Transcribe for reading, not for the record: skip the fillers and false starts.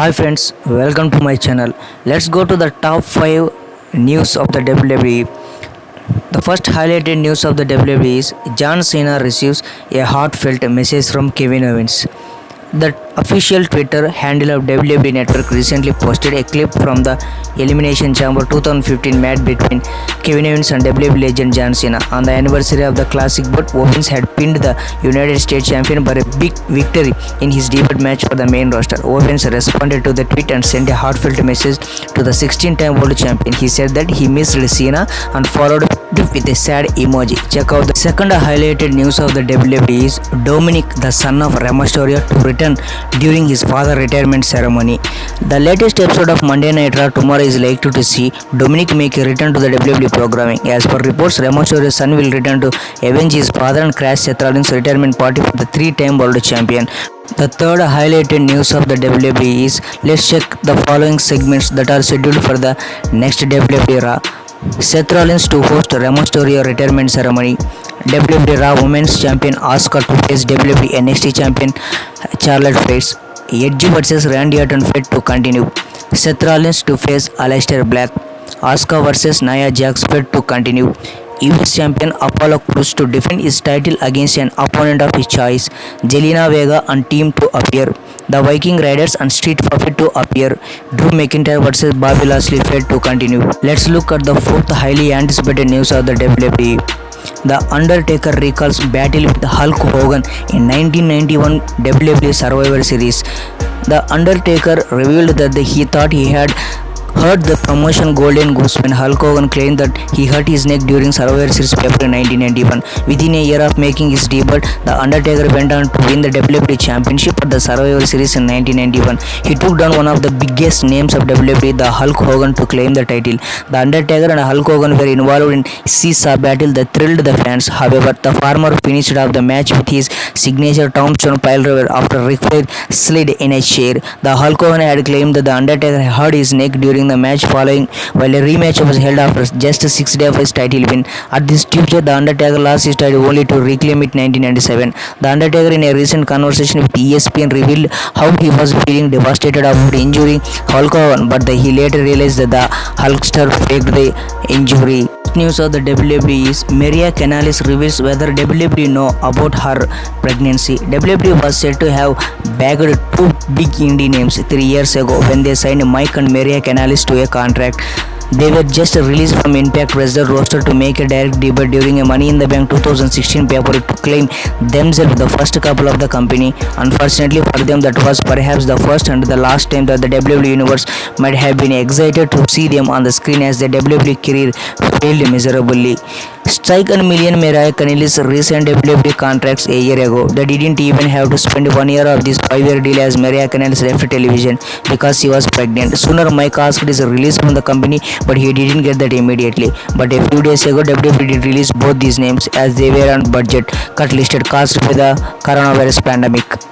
Hi friends, welcome to my channel. Let's go to the top 5 news of the WWE. The first highlighted news of the WWE is John Cena receives a heartfelt message from Kevin Owens. The official Twitter handle of WWE Network recently posted a clip from the Elimination Chamber 2015 match between Kevin Owens and WWE legend John Cena. On the anniversary of the Classic, but Owens had pinned the United States champion by a big victory in his debut match for the main roster. Owens responded to the tweet and sent a heartfelt message to the 16-time world champion. He said that he missed Cena and followed it with a sad emoji. Check out the second highlighted news of the WWE is Dominic, the son of Rey Mysterio, to return during his father retirement ceremony. The latest episode of Monday Night Raw tomorrow is likely to see Dominic make a return to the WWE programming. As per reports, Rey Mysterio's son will return to avenge his father and crash Seth Rollins' retirement party for the 3-time world champion. The third highlighted news of the WWE is let's check the following segments that are scheduled for the next WWE Raw. Seth Rollins to host Rey Mysterio retirement ceremony. WWE Raw Women's Champion Asuka to face WWE NXT Champion Charlotte Flair. Edge vs Randy Orton fight to continue. Seth Rollins to face Aleister Black. Asuka vs Nia Jax fight to continue. US Champion Apollo Crews to defend his title against an opponent of his choice. Zelina Vega and team to appear. The Viking Raiders and Street Profit to appear. Drew McIntyre vs Bobby Lashley fight to continue. Let's look at the fourth highly anticipated news of the WWE. The Undertaker recalls battle with Hulk Hogan in 1991 WWE Survivor Series. The Undertaker revealed that he thought he had heard the promotion Golden Goose when Hulk Hogan claimed that he hurt his neck during Survivor Series paper in 1991. Within a year of making his debut, The Undertaker went on to win the WWE Championship at the Survivor Series in 1991. He took down one of the biggest names of WWE, the Hulk Hogan, to claim the title. The Undertaker and Hulk Hogan were involved in seesaw battle that thrilled the fans. However, the former finished off the match with his signature Tombstone Piledriver after Ric Flair slid in a chair. The Hulk Hogan had claimed that The Undertaker hurt his neck during the match following, while a rematch was held after just 6 days of his title win. At this Tuesday, The Undertaker lost his title only to reclaim it in 1997. The Undertaker, in a recent conversation with ESPN, revealed how he was feeling devastated about injuring Hulk Hogan, but he later realized that the Hulkster faked the injury. News of the WWE is Maria Kanellis reveals whether WWE know about her pregnancy. WWE was said to have bagged 2 big indie names 3 years ago when they signed Mike and Maria Kanellis to a contract. They were just released from Impact Wrestling roster to make a direct debut during a Money in the Bank 2016 pay-per-view to claim themselves the first couple of the company. Unfortunately for them, that was perhaps the first and the last time that the WWE Universe might have been excited to see them on the screen, as their WWE career failed miserably. Strike and million Maria Kanellis recent WWE contracts a year ago. They didn't even have to spend 1 year of this 5-year deal as Maria Kanellis left television because she was pregnant. Sooner, Mike asked his release from the company, but he didn't get that immediately. But a few days ago, WWE did release both these names as they were on budget cut listed caused by the coronavirus pandemic.